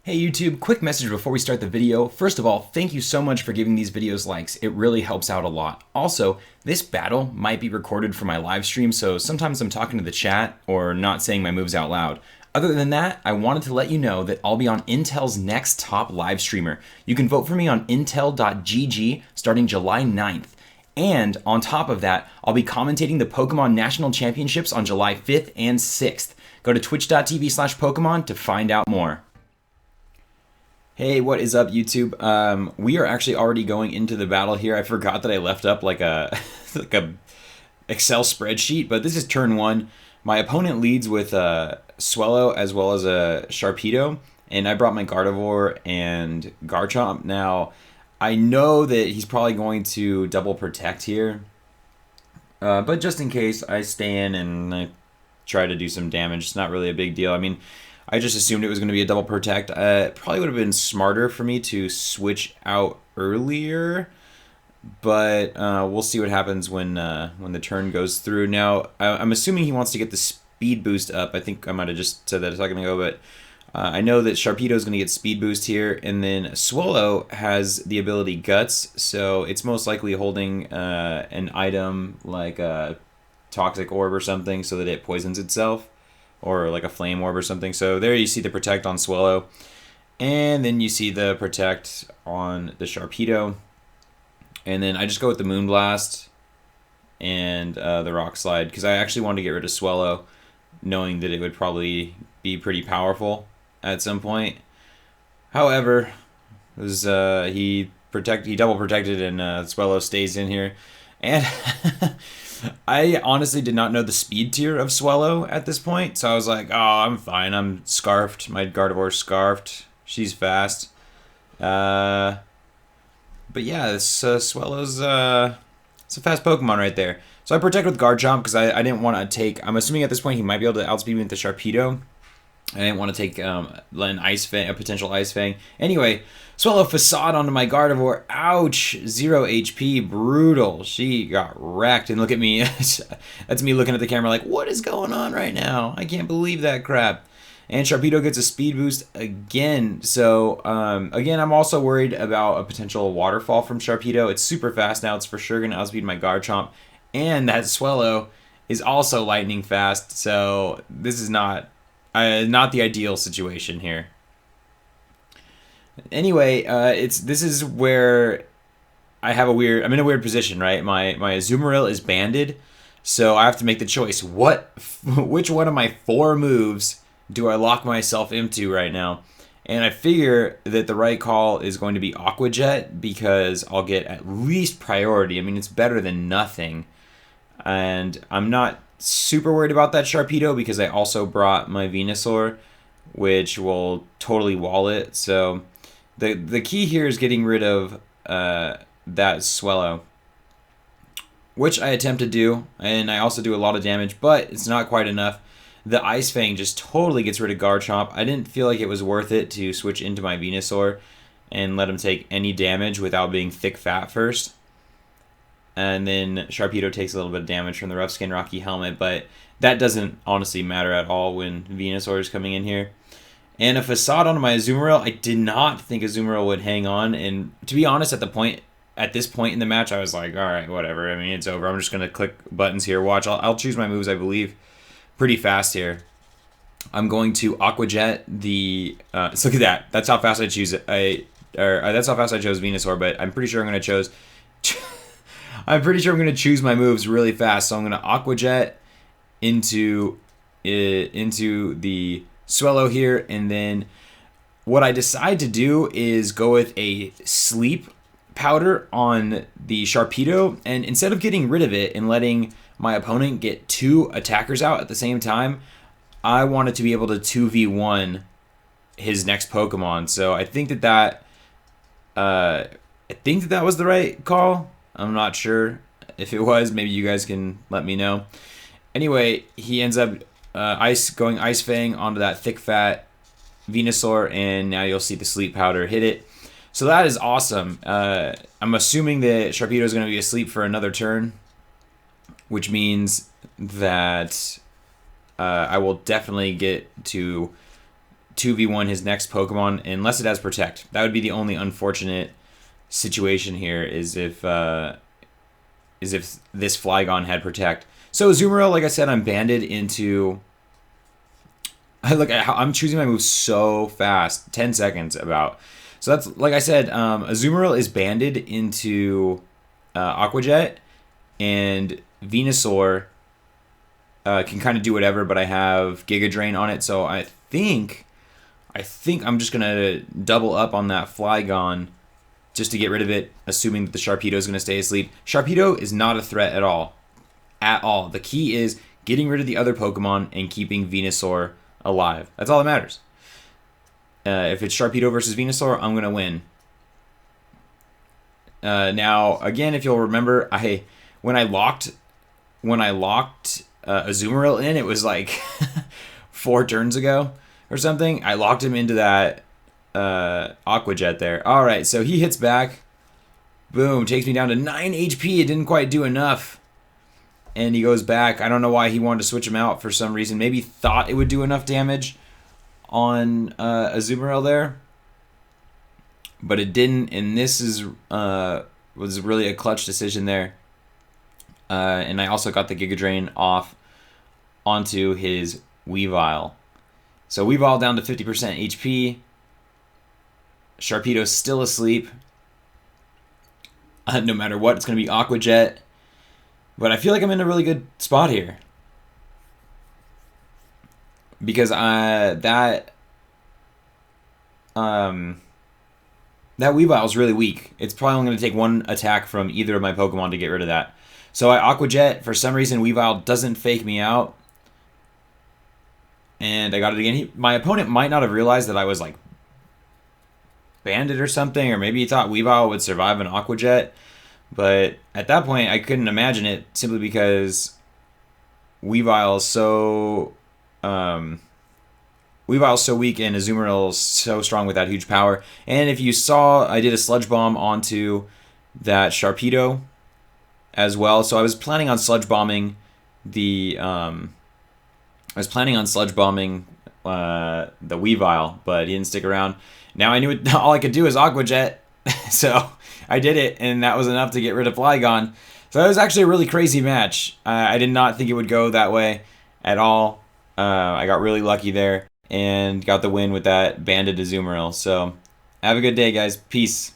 Hey YouTube, quick message before we start the video. First of all, thank you so much for giving these videos likes. It really helps out a lot. Also, this battle might be recorded for my live stream, so sometimes I'm talking to the chat or not saying my moves out loud. Other than that, I wanted to let you know that I'll be on Intel's next top live streamer. You can vote for me on intel.gg starting July 9th. And on top of that, I'll be commentating the Pokemon National Championships on July 5th and 6th. Go to twitch.tv/Pokemon to find out more. Hey, what is up, YouTube? We are actually already going into the battle here. I forgot that I left up like a like a Excel spreadsheet, but this is turn one. My opponent leads with Swellow as well as a Sharpedo, and I brought my Gardevoir and Garchomp. Now, I know that he's probably going to double protect here, but just in case, I stay in and I try to do some damage. It's not really a big deal. I mean, I just assumed it was going to be a double protect. It probably would have been smarter for me to switch out earlier, but we'll see what happens when the turn goes through. Now, I'm assuming he wants to get the speed boost up. I think I might have just said that a second ago, but I know that Sharpedo is going to get speed boost here, and then Swallow has the ability Guts, so it's most likely holding an item like a Toxic Orb or something so that it poisons itself, or like a Flame Orb or something. So there you see the Protect on Swallow, and then you see the Protect on the Sharpedo, and then I just go with the Moonblast and the Rock Slide, because I actually wanted to get rid of Swallow, knowing that it would probably be pretty powerful at some point. However, it was, he double protected, and Swallow stays in here, and I honestly did not know the speed tier of Swallow at this point, so I was like, oh, I'm fine. I'm Scarfed. My Gardevoir's Scarfed. She's fast. But yeah, this Swallow's it's a fast Pokemon right there. So I protect with Garchomp because I didn't want to take... I'm assuming at this point he might be able to outspeed me with the Sharpedo. I didn't want to take an Ice Fang, a potential Ice Fang. Anyway, Swallow Facade onto my Gardevoir. Ouch! 0 HP. Brutal. She got wrecked. And look at me. That's me looking at the camera like, what is going on right now? I can't believe that crap. And Sharpedo gets a speed boost again. So, again, I'm also worried about a potential waterfall from Sharpedo. It's super fast now. It's for sure going to outspeed my Garchomp. And that Swallow is also lightning fast. So, this is not the ideal situation here. Anyway, this is where I'm in a weird position, right? My Azumarill is banded, so I have to make the choice. Which one of my 4 moves do I lock myself into right now? And I figure that the right call is going to be Aqua Jet, because I'll get at least priority. I mean, it's better than nothing. And I'm not super worried about that Sharpedo because I also brought my Venusaur, which will totally wall it. So the key here is getting rid of that Swallow, which I attempt to do, and I also do a lot of damage, but it's not quite enough. The Ice Fang just totally gets rid of Garchomp. I didn't feel like it was worth it to switch into my Venusaur and let him take any damage without being thick fat first. And then Sharpedo takes a little bit of damage from the Rough Skin Rocky Helmet, but that doesn't honestly matter at all when Venusaur is coming in here. And a Facade onto my Azumarill. I did not think Azumarill would hang on, and to be honest, at this point in the match, I was like, all right, whatever. I mean, it's over. I'm just gonna click buttons here. Watch, I'll choose my moves, I believe, pretty fast here. I'm going to Aqua Jet the. So look at that. That's how fast I choose it. That's how fast I chose Venusaur, but I'm pretty sure I'm gonna choose. I'm pretty sure I'm going to choose my moves really fast. So I'm going to Aqua Jet into the Swallow here. And then what I decide to do is go with a Sleep Powder on the Sharpedo. And instead of getting rid of it and letting my opponent get 2 attackers out at the same time, I wanted to be able to 2v1 his next Pokemon. So I think that was the right call. I'm not sure if it was. Maybe you guys can let me know. Anyway, he ends up going Ice Fang onto that thick fat Venusaur, and now you'll see the Sleep Powder hit it. So that is awesome. I'm assuming that Sharpedo is going to be asleep for another turn, which means that I will definitely get to 2v1 his next Pokemon unless it has Protect. That would be the only unfortunate situation here is if this Flygon had Protect. So Azumarill, like I said, I'm banded into... I'm choosing my moves so fast. 10 seconds about. So that's, like I said, Azumarill is banded into Aqua Jet, and Venusaur can kind of do whatever, but I have Giga Drain on it, so I think I'm just going to double up on that Flygon just to get rid of it, assuming that the Sharpedo is going to stay asleep. Sharpedo is not a threat at all. At all. The key is getting rid of the other Pokemon and keeping Venusaur alive. That's all that matters. If it's Sharpedo versus Venusaur, I'm going to win. Now, again, if you'll remember, when I locked Azumarill in, it was like 4 turns ago or something. I locked him into that Aqua Jet there. All right, so he hits back. Boom, takes me down to 9 HP. It didn't quite do enough. And he goes back. I don't know why he wanted to switch him out for some reason. Maybe thought it would do enough damage on Azumarill there. But it didn't, and this was really a clutch decision there. And I also got the Giga Drain off onto his Weavile. So Weavile down to 50% HP. Sharpedo's still asleep. No matter what, it's going to be Aqua Jet. But I feel like I'm in a really good spot here. Because that Weavile is really weak. It's probably only going to take 1 attack from either of my Pokemon to get rid of that. So I Aqua Jet. For some reason, Weavile doesn't fake me out. And I got it again. My opponent might not have realized that I was like banded or something. Or maybe he thought Weavile would survive an Aqua Jet. But at that point, I couldn't imagine it simply because Weavile's so weak and Azumarill's so strong with that huge power. And if you saw, I did a Sludge Bomb onto that Sharpedo as well. So I was planning on Sludge Bombing the Weavile, but he didn't stick around. Now I knew all I could do is Aqua Jet, so I did it, and that was enough to get rid of Flygon. So that was actually a really crazy match. I did not think it would go that way at all. I got really lucky there and got the win with that banded Azumarill. So have a good day, guys. Peace.